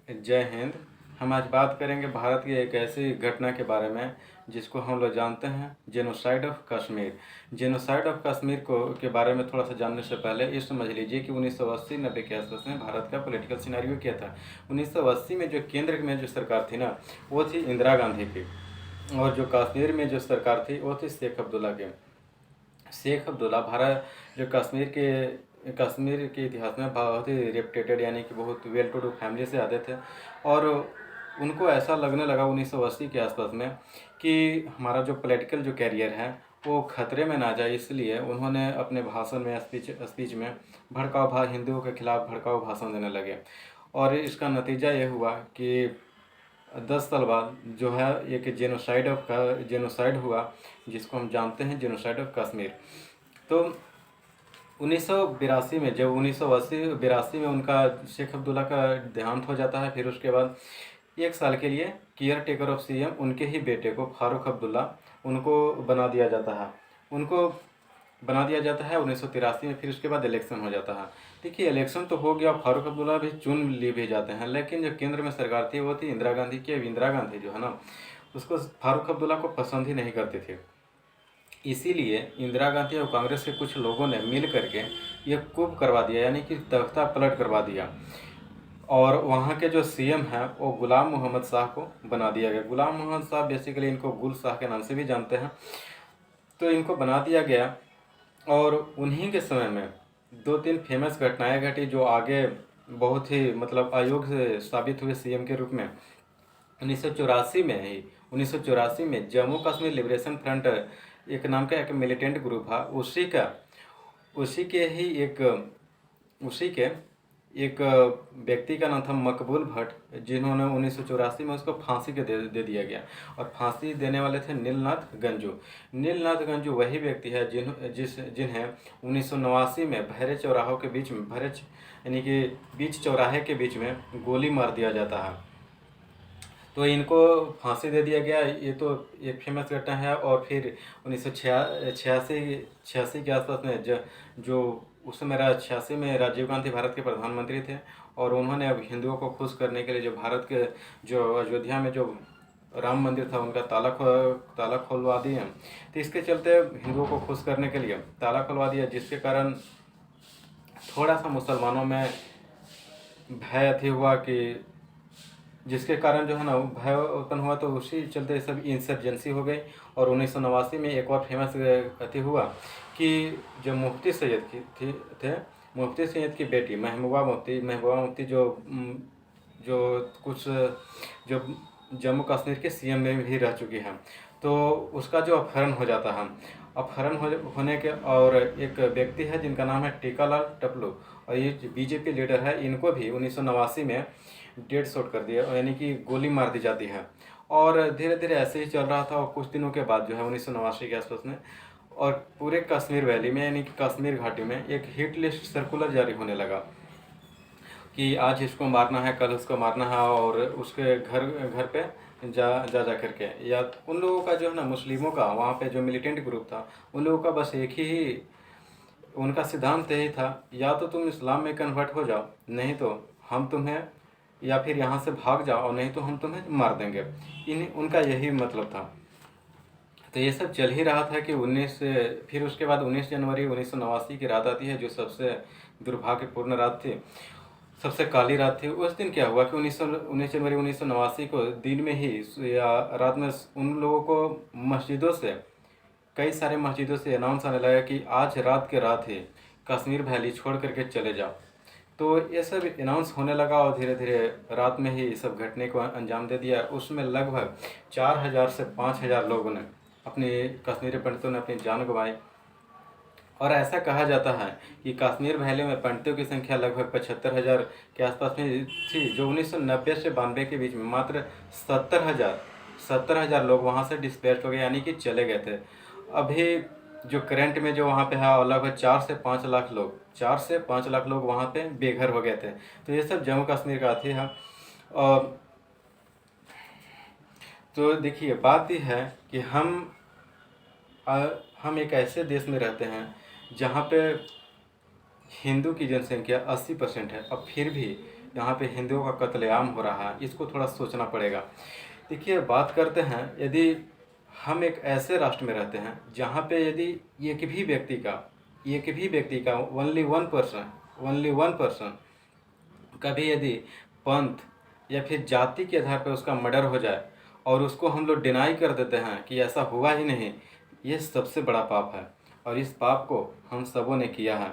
जय हिंद। हम आज बात करेंगे भारत की एक ऐसी घटना के बारे में जिसको हम लोग जानते हैं, genocide of Kashmir. Genocide of Kashmir को के बारे में थोड़ा सा जानने से पहले ये समझ लीजिए कि 1980-90 के आसपास में भारत का पॉलिटिकल सिनेरियो क्या था। 1980 में जो केंद्र में जो सरकार थी ना, वो थी इंदिरा गांधी की, और जो कश्मीर में जो सरकार थी वो थी शेख अब्दुल्ला की। शेख अब्दुल्ला भारत जो कश्मीर के इतिहास में बहुत ही रेपुटेटेड यानी कि बहुत वेल टू डू फैमिली से आते थे, और उनको ऐसा लगने लगा 1980 के आसपास में कि हमारा जो पॉलिटिकल जो कैरियर है वो खतरे में ना जाए, इसलिए उन्होंने अपने भाषण में स्पीच में हिंदुओं के खिलाफ भड़काऊ भाषण देने लगे। और इसका नतीजा ये हुआ कि 10 साल बाद जो है एक जेनोसाइड हुआ, जिसको हम जानते हैं जेनोसाइड ऑफ कश्मीर। तो 1982 में, जब 1982 में उनका शेख अब्दुल्ला का देहांत हो जाता है, फिर उसके बाद 1 साल के लिए केयर टेकर ऑफ सीएम उनके ही बेटे को फारूक अब्दुल्ला उनको बना दिया जाता है। 1983 में। फिर उसके बाद इलेक्शन हो जाता है। देखिए, इलेक्शन तो हो गया, फारूक अब्दुल्ला भी चुन लिए भी जाते हैं, लेकिन जो केंद्र में सरकार थी वो थी इंदिरा गांधी की। अब इंदिरा गांधी जो है ना, उसको फारूक अब्दुल्ला को पसंद ही नहीं करते थे। इसीलिए इंदिरा गांधी और कांग्रेस के कुछ लोगों ने मिल करके ये कुप करवा दिया, यानी कि तख्ता पलट करवा दिया, और वहाँ के जो सीएम हैं वो गुलाम मोहम्मद शाह को बना दिया गया। गुलाम मोहम्मद शाह, बेसिकली इनको गुल शाह के नाम से भी जानते हैं। तो इनको बना दिया गया, और उन्हीं के समय में 2-3 फेमस घटनाएं घटी जो आगे बहुत ही मतलब अयोग्य साबित हुए सीएम के रूप में। 1984 में जम्मू कश्मीर लिबरेशन फ्रंट एक नाम का एक मिलिटेंट ग्रुप था, उसी के ही उसी के एक व्यक्ति का नाम था मकबूल भट्ट, जिन्होंने 1984 में उसको फांसी के दे दिया गया। और फांसी देने वाले थे नीलनाथ गंजू वही व्यक्ति है जिन्हें 1989 में भरे यानी कि बीच चौराहे के बीच में गोली मार दिया जाता है। तो इनको फांसी दे दिया गया। ये तो एक फेमस घटना है। और फिर 1986 के आसपास में जो उस समय 86 में राजीव गांधी भारत के प्रधानमंत्री थे, और उन्होंने अब हिंदुओं को खुश करने के लिए जो भारत के जो अयोध्या में जो राम मंदिर था उनका ताला खोलवा दिए। तो इसके चलते हिंदुओं को खुश करने के लिए ताला खुलवा दिया, जिसके कारण थोड़ा सा मुसलमानों में भय अथी हुआ कि जिसके कारण जो है ना भय उत्पन्न हुआ। तो उसी चलते सब इंसर्जेंसी हो गई। और 1989 में एक और फेमस अथी हुआ कि जो मुफ्ती सैयद की बेटी महबूबा मुफ्ती जो कुछ जो जम्मू कश्मीर के सीएम में भी रह चुकी हैं, तो उसका जो अपहरण हो जाता है। होने के, और एक व्यक्ति है जिनका नाम है टीकालाल टपलू, और ये बीजेपी लीडर है, इनको भी 1989 में डेड शॉट कर दिया, यानी कि गोली मार दी जाती है। और धीरे धीरे ऐसे ही चल रहा था, और कुछ दिनों के बाद जो है 1989 के आसपास में, और पूरे कश्मीर वैली में यानी कि कश्मीर घाटी में एक हिट लिस्ट सर्कुलर जारी होने लगा कि आज इसको मारना है, कल उसको मारना है, और उसके घर घर पे जा करके, या उन लोगों का जो है ना, मुस्लिमों का वहाँ पे जो मिलिटेंट ग्रुप था, उन लोगों का बस एक ही उनका सिद्धांत यही था, या तो तुम इस्लाम में कन्वर्ट हो जाओ, नहीं तो हम तुम्हें, या फिर यहाँ से भाग जाओ, और नहीं तो हम तुम्हें मार देंगे। उनका यही मतलब था। तो ये सब चल ही रहा था कि फिर उसके बाद 19 जनवरी 1989 की रात आती है, जो सबसे दुर्भाग्यपूर्ण रात थी, सबसे काली रात थी। उस दिन क्या हुआ कि 19 जनवरी 1989 को दिन में ही या रात में उन लोगों को कई सारे मस्जिदों से अनाउंस आने लगा कि आज रात के रात ही कश्मीर वैली छोड़ करके चले जाओ। तो ये सब अनाउंस होने लगा, और धीरे धीरे रात में ही इस सब घटने को अंजाम दे दिया। उसमें लगभग 4000 से 5000 लोगों ने कश्मीरी पंडितों ने अपनी जान गंवाई। और ऐसा कहा जाता है कि कश्मीर वैली में पंडितों की संख्या लगभग 75,000 के आसपास में थी, जो 1990 से 92 के बीच में मात्र 70,000 लोग वहाँ से डिस्प्लेस्ड हो गए, यानी कि चले गए थे। अभी जो करंट में जो वहाँ पे है, लगभग 4 से 5 लाख लोग वहाँ पे बेघर हो गए थे। तो ये सब जम्मू कश्मीर का थी है। और तो देखिए, बात यह है कि हम एक ऐसे देश में रहते हैं जहाँ पे हिंदू की जनसंख्या 80% है। अब फिर भी जहाँ पे हिंदुओं का कत्लेआम हो रहा है, इसको थोड़ा सोचना पड़ेगा। देखिए, बात करते हैं, यदि हम एक ऐसे राष्ट्र में रहते हैं जहाँ पे यदि एक भी व्यक्ति का ओनली 1 पर्सन कभी यदि पंथ या फिर जाति के आधार पर उसका मर्डर हो जाए और उसको हम लोग डिनाई कर देते हैं कि ऐसा हुआ ही नहीं, ये सबसे बड़ा पाप है और इस पाप को हम सबों ने किया है।